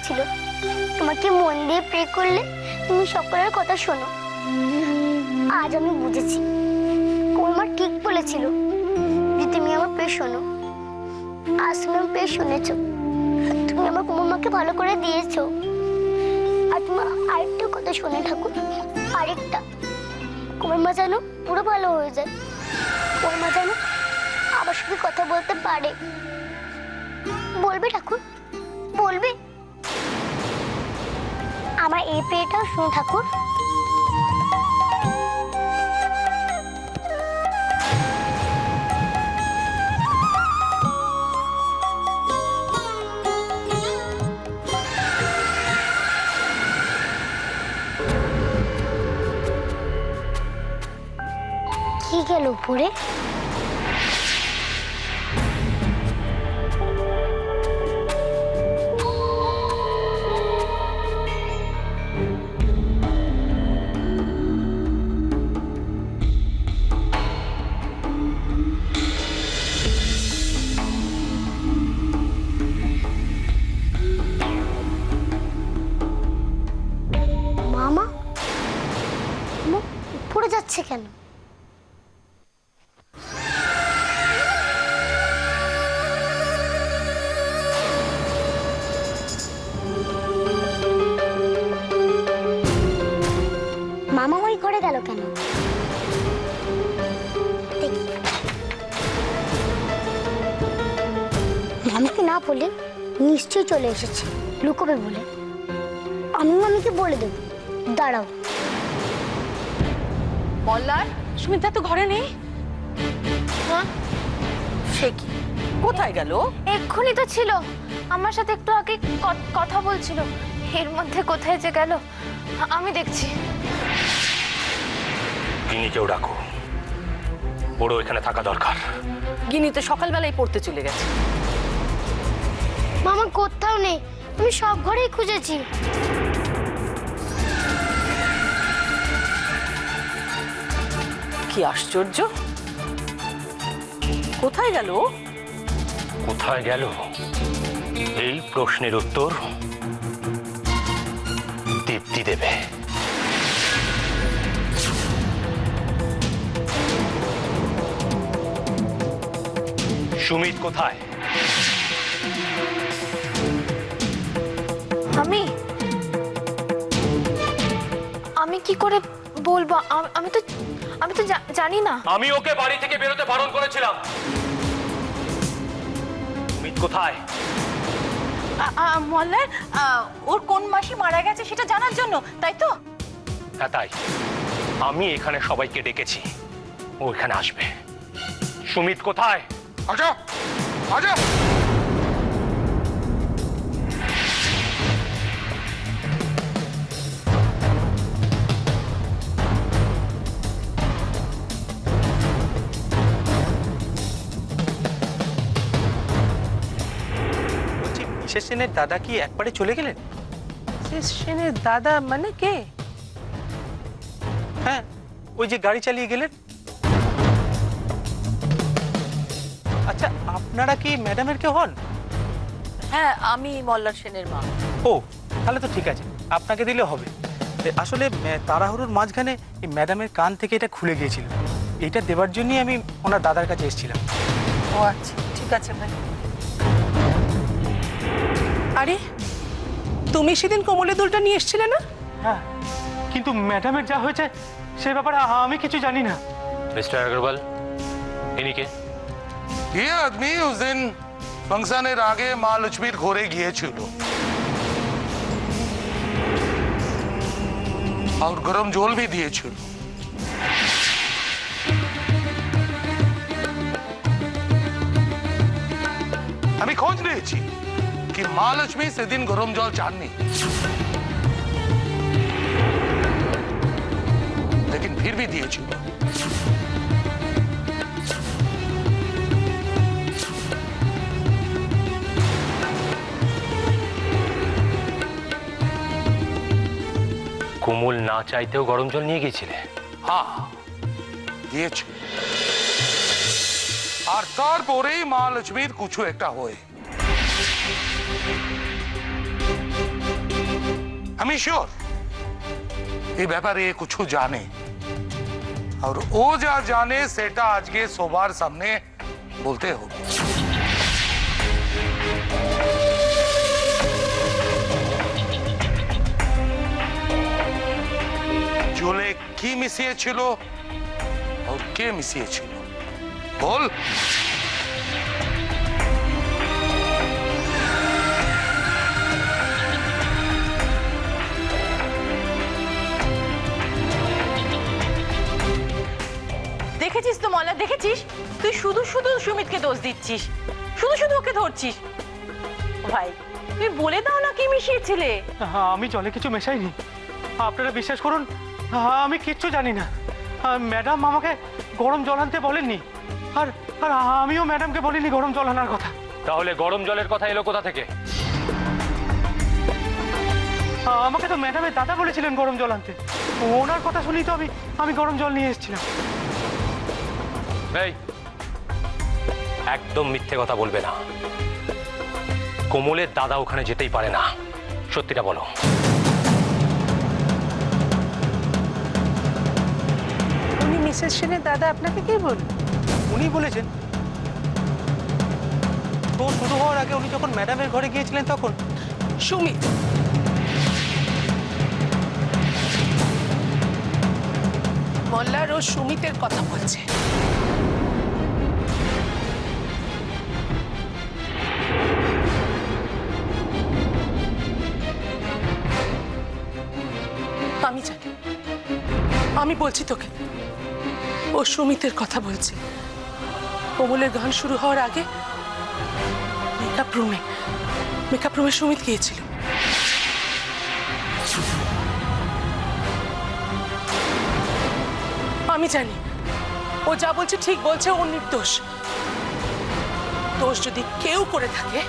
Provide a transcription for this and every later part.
বলেছিল তোমাকে মন দিয়ে প্রে করলে তুমি সকলের কথা শোনো। আজ আমি বুঝেছি কোন মা ঠিক বলেছিল যে তুমি আমার প্রে শোনো। আজ তুমি আমার প্রে শুনেছো, তুমি আমার কুমোর মাকে ভালো করে দিয়েছো। আর তোমার আরেকটা কথা শোনে ঠাকুর, আরেকটা, কুমোর মা যেন পুরো ভালো হয়ে যায়, কুমোর মা যেন আমার সাথে কথা বলতে পারে। বলবে ঠাকুর, বলবে? আমার এই প্রেটাও শোনো ঠাকুর। কি গেল উপরে? মামা উপরে যাচ্ছে কেন? মামা ওই ঘরে গেল কেন? মামাকে না বলে নিশ্চয়ই চলে এসেছে, লুকোবে বলে। আমি মামিকে বলে দেবো, দাঁড়াও। মল্লার, সুমিত্রা তো ঘরে নেই। হ্যাঁ, সে কি, কোথায় গেল? এক্ষুনি তো ছিল, আমার সাথে একটু আগে কথা বলছিল। এর মধ্যে কোথায় যে গেল আমি দেখছি। গিনিকেও ডাকো, বড় এখানে থাকা দরকার। গিনি তো সকালবেলায় পড়তে চলে গেছে। মামা কোথাও নেই, আমি সব ঘরেই খুঁজেছি। কি আশ্চর্য, কোথায় গেল? কোথায় গেল এই প্রশ্নের উত্তর দীপ্তি দেবে। সুমিত কোথায়? আমি কি করে বলবো? আমি তো জানি না। আমি ওকে বাড়ি থেকে বেরোতে বারণ করেছিলাম। সুমিত কোথায়? মল্লার, ওর কোন মাসি মারা গেছে সেটা জানার জন্য, তাই তো? হ্যাঁ তাই, আমি এখানে সবাইকে ডেকেছি, ও এখানে আসবে। সুমিত কোথায়? আচ্ছা আচ্ছা, মিসেস সেনের দাদা কি একবারে চলে গেলেন? মিসেস সেনের দাদা মানে কে? হ্যাঁ, ওই যে গাড়ি চালিয়ে গেলেন। আচ্ছা, আপনারা কি ম্যাডামের কেউ হন? হ্যাঁ, আমি মল্লার সেনের মা। ও, তাহলে তো ঠিক আছে, আপনাকে দিলে হবে। আসলে তাড়াহুড়োর মাঝখানে এই ম্যাডামের কান থেকে এটা খুলে গিয়েছিল, এইটা দেবার জন্যই আমি ওনার দাদার কাছে এসেছিলাম। ও আচ্ছা, ঠিক আছে ভাই। আরে, তুমি সেদিন কোমলের দুলটা নিয়ে এসেছিলে না? হ্যাঁ, কিন্তু ম্যাডামের যা হয়েছে সে ব্যাপারে আমি কিছু জানি না। মিস্টার अग्रवाल, इन्हीं के ये आदमी उस दिन फंक्शনের আগে মা লক্ষ্মীর ঘরে গিয়েছিল और गरम जल भी দিয়েছিল। আমি খোঁজ নিয়েছি कि माँ लक्ष्मी সেদিন গরম জল চাননি, लेकिन फिर भी দিয়েছিল। কুমুল না চাইতেও গরম জল নিয়ে গিয়েছিলে? হ্যাঁ, দিয়েছিল। আর তারপরেই মা লক্ষ্মীর কিছু একটা হয়। আমি শিওর এই ব্যাপারে কিছু জানে, और ও যা জানে সেটা আজকে সবার সামনে বলতে হবে। জলে কি মিশিয়েছিল और কে মিশিয়েছিল বল। দেখেছিস তো মল্লার, দেখেছিস? তুই শুধু শুধু সুমিতকে দোষ দিচ্ছিস, শুধু শুধু ওকে ধরছিস। ভাই তুমি বলে দাও না কি মিশিয়েছিলে। আমি জলে কিছু মেশাইনি, আপনারা বিশ্বাস করুন, আমি কিচ্ছু জানি না। ম্যাডাম আমাকে গরম জল আনতে বলেননি, আর আর আমিও ম্যাডামকে বলিনি গরম জল আনার কথা। তাহলে গরম জলের কথা এলো কোথা থেকে? আমাকে তো ম্যাডামের দাদা বলেছিলেন গরম জল আনতে, ওনার কথা শুনি তো আমি গরম জল নিয়ে এসেছিলাম। এই একদম মিথ্যে কথা বলবে না। কোমলের দাদা ওখানে যেতেই পারে না, সত্যিটা বলো। উনি মিসেস সেনের দাদা আপনাকে কি বল? উনি বলেছেন তো শুরু হওয়ার আগে উনি যখন ম্যাডামের ঘরে গিয়েছিলেন তখন। সুমিত, মল্লার ও সুমিতের কথা বলছে। আমি জানি, আমি বলছি তোকে, ও সুমিতের কথা বলছে। কোমলের গান শুরু হওয়ার আগে মেকআপ রুমে সুমিত গিয়েছিল। আমি জানি ও যা বলছে ঠিক বলছে, ও নির্দোষ। দোষ যদি কেউ করে থাকে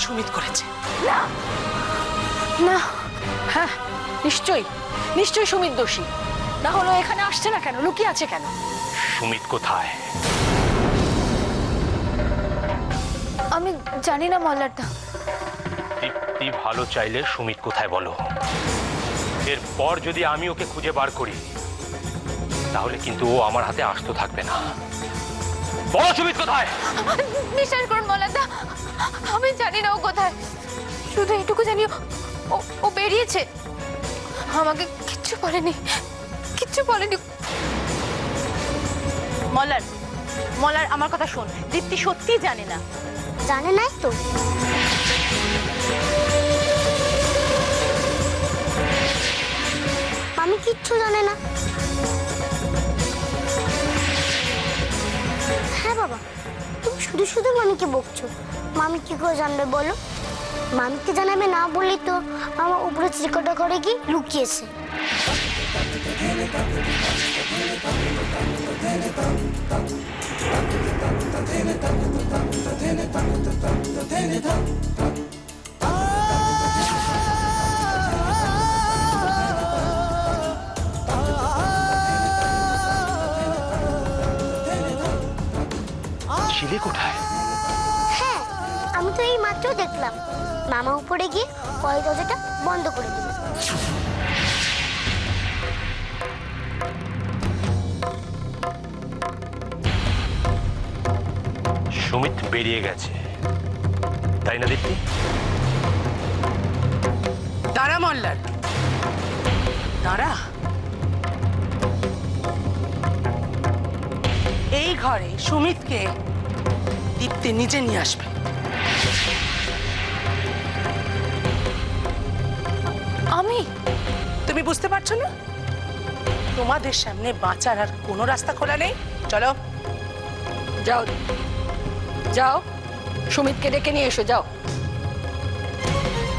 সুমিত করেছে। না, হ্যাঁ নিশ্চয়ই নিশ্চয়ই সুমিত দোষী, না হলো এখানে আসছে না কেন, লুকিয়ে আছে কেন? সুমিত কোথায়? আমি জানি না মল্লারদা। দীপ্তি ভালো চাইলে সুমিত কোথায় বলো। এরপর যদি আমি ওকে খুঁজে বার করি তাহলে কিন্তু ও আমার হাতে আস্ত থাকবে না। বলো সুমিত কোথায়? বিশ্বাস করুন মল্লারদা, আমি জানি না ও কোথায়, শুধু এইটুকু জানি ও বেরিয়েছে, আমাকে কিচ্ছু বলেনি, কিচ্ছু বলেনি। মল্লার আমার কথা শোন, দীপ্তি সত্যি জানে না। জানে নাই তো? আমি কিচ্ছু জানে না। হ্যাঁ বাবা, তুমি শুধু শুধু মামিকে বকছো। মামি কি করে জানবে বলো? মামিকে জানাবে না বললেই তো আমার উপরে চিরকটা করে গিয়ে লুকিয়েছে। ছিলে কোথায়? হ্যাঁ, আমি তো এই মাত্র দেখলাম মামা উপরে গিয়ে ওই দরজাটা বন্ধ করে দিল। সুমিত বেরিয়ে গেছে, তাই না দীপ্তি? দাঁড়া মল্লার, দাঁড়া। এই ঘরে সুমিতকে দীপ্তি নিজে নিয়ে আসবে। আমি? তুমি বুঝতে পারছো না? তোমাদের সামনে বাঁচার আর কোনো রাস্তা খোলা নেই। চলো যাও, যাও সুমিতকে ডেকে নিয়ে এসো, যাও।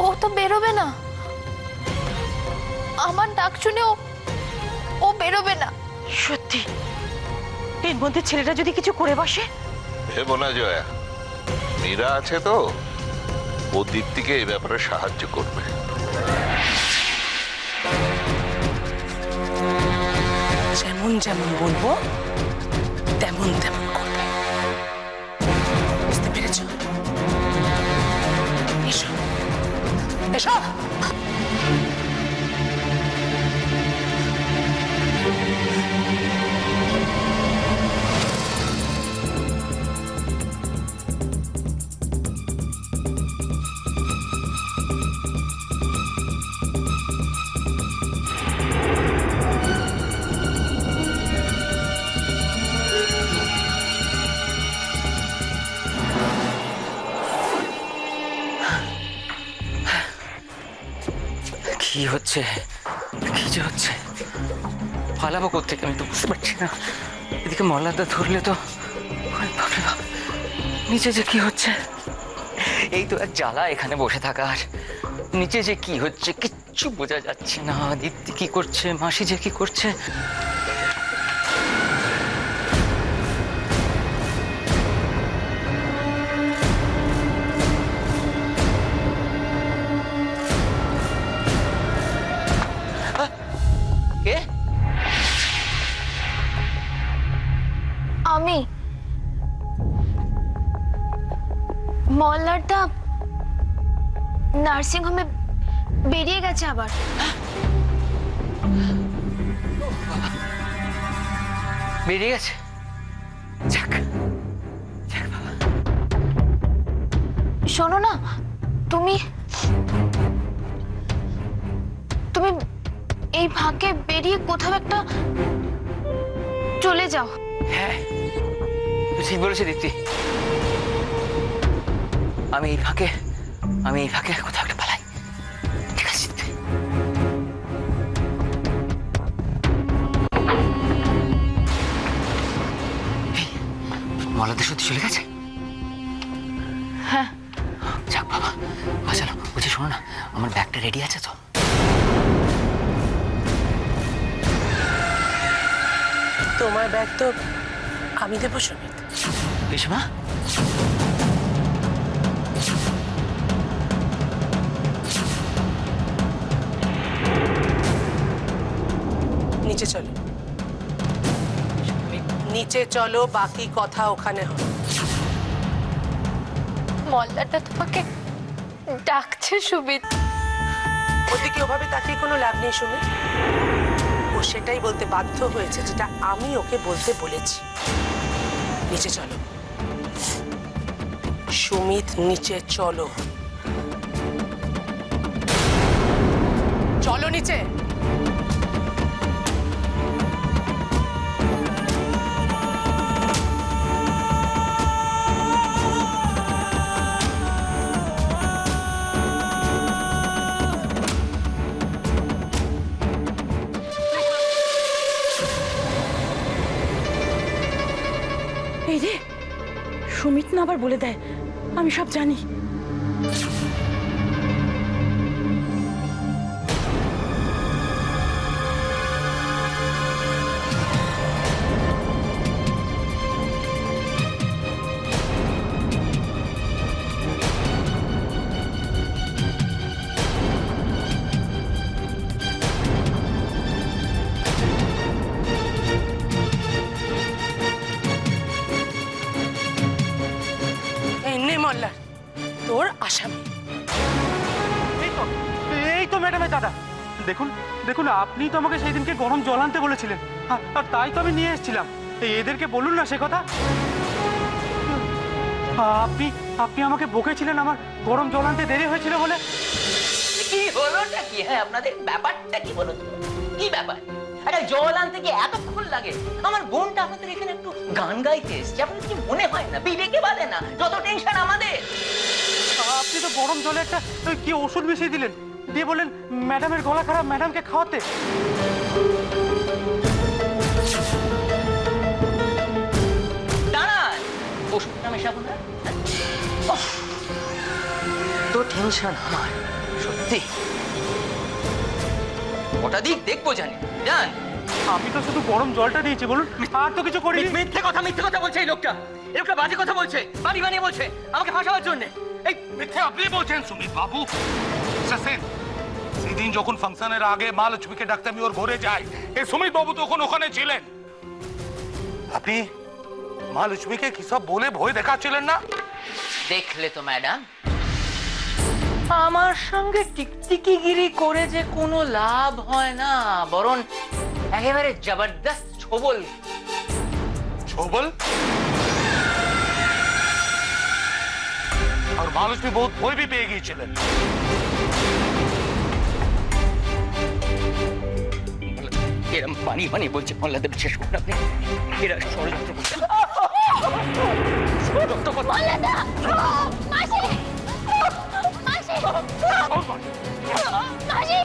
ও তো বেরোবে না, আমার ডাক শুনে ও বেরোবে না। সত্যি এর মধ্যে ছেলেটা যদি কিছু করে বসে? ভেবো না জয়া, মীরা আছে তো, ও দীপ্তিকে এই ব্যাপারে সাহায্য করবে। যেমন যেমন বলবো তেমন তেমন করবে, বুঝতে পেরেছ? এসো এসো। কি হচ্ছে, কি যে হচ্ছে, পালাবো কোত্থেকে আমি তো বুঝতে পারছি না। এদিকে মল্লারদা ধরলে তো ওরে বাপরে বাপ, নিচে যে কি হচ্ছে, এই তো এক জ্বালা এখানে বসে থাকার। নিচে যে কি হচ্ছে কিচ্ছু বোঝা যাচ্ছে না। দীপ্তি কি করছে, মাসি যে কি করছে। কে? আমি মল্লারদা নার্সিং হোমে বেরিয়ে গেছে আবার। বেরিয়ে গেছে? যাক যাক বাবা। শোনো না, তুমি তুমি এই ফাঁকে বেরিয়ে কোথাও একটা চলে যাও। হ্যাঁ তুই ঠিক বলেছিস দীপ্তি। আমি এই ফাঁকে কোথাও একটা পালাই। ঠিক আছে দীপ্তি। মলাদের সত্যি চলে গেছে? হ্যাঁ। যাক বাবা, চলো। বলছি শোনো না, আমার ব্যাগটা রেডি আছে তো? তোমার ব্যাগ তো আমি দেবো সুমিত। পিসমা, নিচে চলো, নিচে চলো, বাকি কথা ওখানে হবে। মল্লারদা তোমাকে ডাকছে সুমিত। ওদিকে ওভাবে তাকিয়ে কোনো লাভ নেই সুমিত। ও সেটাই বলতে বাধ্য হয়েছে যেটা আমি ওকে বলতে বলেছি। নিচে চলো সুমিত, নিচে চলো, চলো নিচে। এই রে, সুমিত না আবার বলে দেয় আমি সব জানি। মল্লার তোর আসামি। এই তো ম্যাডামের দাদা। দেখুন দেখুন, আপনি তো আমাকে সেই দিনকে গরম জল আনতে বলেছিলেন, আর তাই তো আমি নিয়ে এসেছিলাম। এদেরকে বলুন না সে কথা। আপনি আপনি আমাকে বকেছিলেন আমার গরম জল আনতে দেরি হয়েছিল বলে। কি হলোটা কি? হ্যাঁ, আপনাদের ব্যাপারটা কি বলুন? কি ব্যাপার? আরে জল আনতে কি এতক্ষণ লাগে? আমার বোনটা আপনাদের এখানে একটু গান গাইতে এসছে, আপনাদের কি মনে হয় না? বিবেকে বাঁধে না? যত টেনশন আমাদের। আপনি তো গরম জলে একটা কি ওষুধ মিশিয়ে দিলেন, দিয়ে বললেন ম্যাডামের গলা খারাপ, ম্যাডামকে খাওয়াতে। দাঁড়ান, ওষুধটা মেশাবো না? তো টেনশন আমার, সত্যি। ওটা দিক দেখবো জানি, জান। আমি তো শুধু গরম জলটা দিয়েছি, বলুন, আর তো কিছু করিনি। মিথ্যে কথা বলছে এই লোকটা। এই লোকটা বাজে কথা বলছে, বাড়ি বানিয়ে বলছে আমাকে ফাঁসাবার জন্য। এই মিথ্যে আপনি বলছেন সুমিত বাবু। সেন সেদিন যখন ফাংশনের আগে মা লক্ষ্মীকে ডাকতে আমি ওর ঘরে যাই, এই সুমিত বাবু তখন ওখানে ছিলেন। আপনি মা লক্ষ্মীকে কি সব বলে ভয় দেখাচ্ছিলেন না? দেখলে তো ম্যাডাম, আমার সঙ্গে টিকটিকিগিরি করে যে কোনো লাভ হয় না, বরং একেবারে জবরদস্ত ছোবল। छोबल और महालक्ष्मी बहुत भय भी পেয়ে গিয়েছিলেন। এরম পানি পানি বলছে মোল্লাদা, বিশেষ করুন আপনি। এরা ষড়যন্ত্র করছে। মোল্লাদা! মাসি! মাসি! মাসি!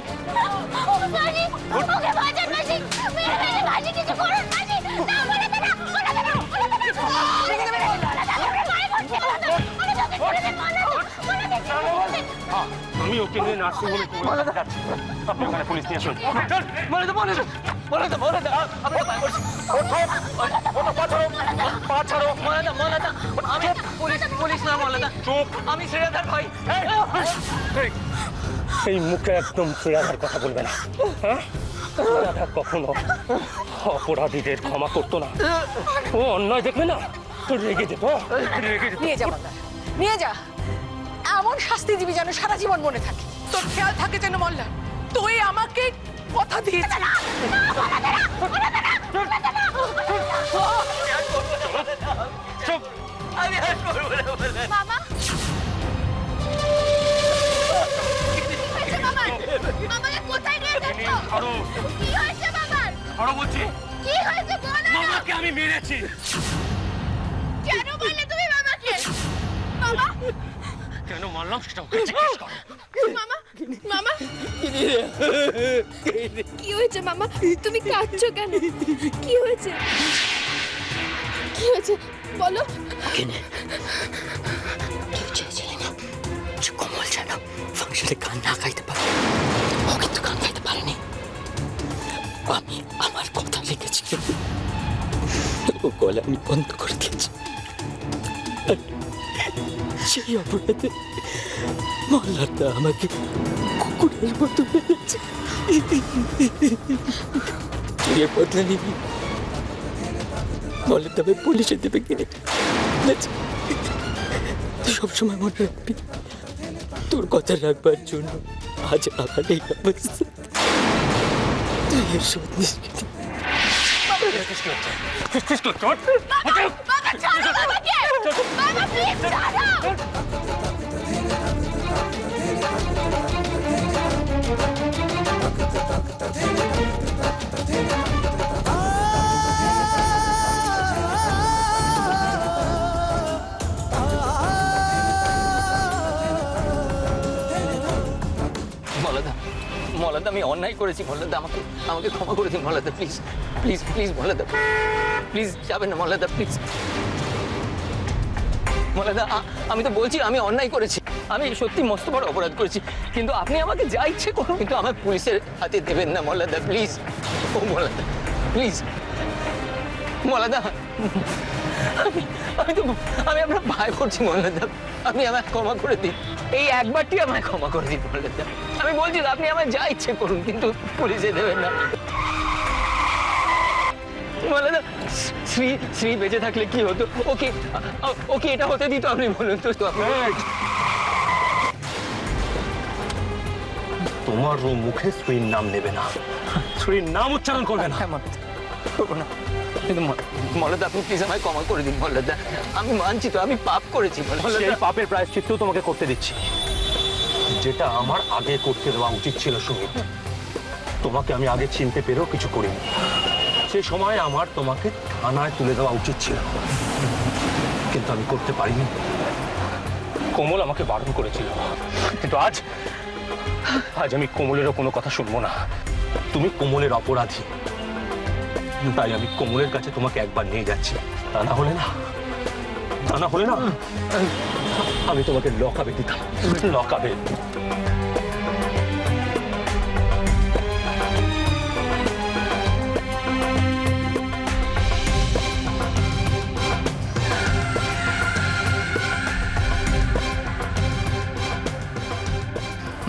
মাসি! ওকে বাঁচান মাসি! মেরে ফেলে মাসি, কিছু করুন মাসি! না, মোল্লাদা না! মোল্লাদা না! মোল্লাদা না! মোল্লাদা! ওকে মারে ফেলছে, মোল্লাদা! মোল্লাদা, ওকে ছেড়ে দিন, মোল্লাদা! মোল্লাদা, ছেড়ে দিন! আমি ওকে নিয়ে নার্সিংহোমে যাচ্ছি। আপনি ওখানে পুলিশ নিয়ে আসুন। মোল্লাদা, মোল্লাদা, মোল্লাদা, মোল্লাদা, আমি পায়ে পড়ছি। মোল্লাদা, মোল্লাদা, আমি পুলিশ না মোল্লাদা। চুপ! আমি শ্রীরাধার ভাই। এই মুখে একদম শ্রেয়ার কথা বলবে না, হ্যাঁ? শ্রেয়াধা কখনো অপরাধীদের ক্ষমা করতো না। ও অন্যায় দেখবে না, তো রেগে যেত, রেগে যেত। নিয়ে যা মল্লার, নিয়ে যা। এমন শাস্তি দিবি যেন সারা জীবন মনে থাকে। তোর খেয়াল থাকে যেন মল্লার, তুই আমাকে কথা দিয়েছিস। চুপ! আমি আর করবো না মোল্লাদা। মামা! মামাকে কোথায় নিয়ে যাচ্ছ? কি হয়েছে বাবার? আরো বলছি, কি হয়েছে বলো না? মামাকে আমি মেরেছি। কেন বললে তুমি মামাকে? মামা! কেন মারলাম সেটা ওকে জিজ্ঞেস করো। মামা! মামা! কি হয়েছে মামা? তুমি কাঁদছো কেন? কি হয়েছে? কি হয়েছে বলো? কেউ চেয়েছিলে না যে কমল যেন ফাংশনে গান না গাইতে পারে। ও কিন্তু গান গাইতে পারেনি। আমি আমার কথা লিখেছি, ও গলা আমি বন্ধ করে দিয়েছি। আর সেই অপরাধে মোল্লাদা আমাকে কুকুরের মতো মেরেছে। এ বদলা নিবি মোল্লাদা আমি পুলিশে দেবে কিনে সবসময় মনে রাখবি, তোর কথা রাখবার জন্য আজ আমার এই অবস্থা। তুই এর শোধ নিস। বাবা ছাড়ো বাবাকে! বাবা প্লিজ ছাড়ো! মোল্লাদা, মোল্লাদা আমি অন্যায় করেছি মোল্লাদা, আমাকে আমাকে ক্ষমা করে দিন মোল্লাদা, প্লিজ প্লিজ প্লিজ মোল্লাদা, প্লিজ যাবেন না মোল্লাদা, প্লিজ মোল্লাদা। আমি তো বলছি আমি অন্যায় করেছি, আমি সত্যি মস্ত বড় অপরাধ করেছি, কিন্তু আপনি আমাকে যা ইচ্ছে করুন, কিন্তু আমার পুলিশের হাতে দেবেন না মোল্লাদা, প্লিজ। ও মোল্লাদা প্লিজ মোল্লাদা, আমি আপনার ভাই করছি মোল্লাদা, আপনি আমায় ক্ষমা করে দিন, এই একবারটি আমায় ক্ষমা করে দিন মোল্লাদা। আমি বলছি আপনি আমায় যা ইচ্ছে করুন, কিন্তু পুলিশে দেবেন না মোল্লাদা। শ্রী বেঁচে থাকলে কি হতো? ওকে ওকে এটা হতে দিত আপনি বলুন তো। তোমার ও মুখে শ্রীর নাম নেবে না, শ্রীর নাম উচ্চারণ করবে না। করবো না, কিন্তু মোল্লাদা আপনি প্লিজ আমায় ক্ষমা করে দিন মোল্লাদা, আমি মানছি তো আমি পাপ করেছি মোল্লাদা। সেই পাপের প্রায়শ্চিত্ত তোমাকে করতে দিচ্ছি, যেটা আমার আগে করতে দেওয়া উচিত ছিল সুমিত। তোমাকে আমি আগে চিনতে পেরেও কিছু করিনি, সেই সময় আমার তোমাকে থানায় তুলে দেওয়া উচিত ছিল, কিন্তু আমি করতে পারিনি। কোমল আমাকে বারণ করেছিল, কিন্তু আজ আমি কোমলেরও কোনো কথা শুনবো না। তুমি কোমলের অপরাধী, তাই আমি কোমলের কাছে তোমাকে একবার নিয়ে যাচ্ছি। তা না হলে না আমি তোমাকে লকাবে দিতাম, লকাবে।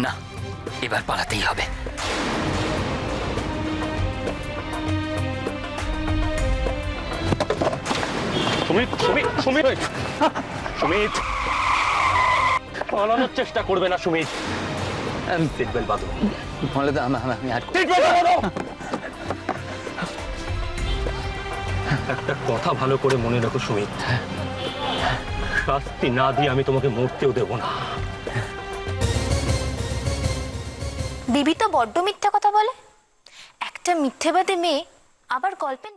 না, এবার পালাতেই হবে। সুমিত পালানোর চেষ্টা করবে না সুমিত। মোল্লাদা আমি আর একটা কথা ভালো করে মনে রাখো সুমিত, শাস্তি না দিয়ে আমি তোমাকে মরতেও দেব না। দিবি তো বড্ড মিথ্যা কথা বলে। একটা মিথ্যেবাদী মেয়ে আবার গল্পে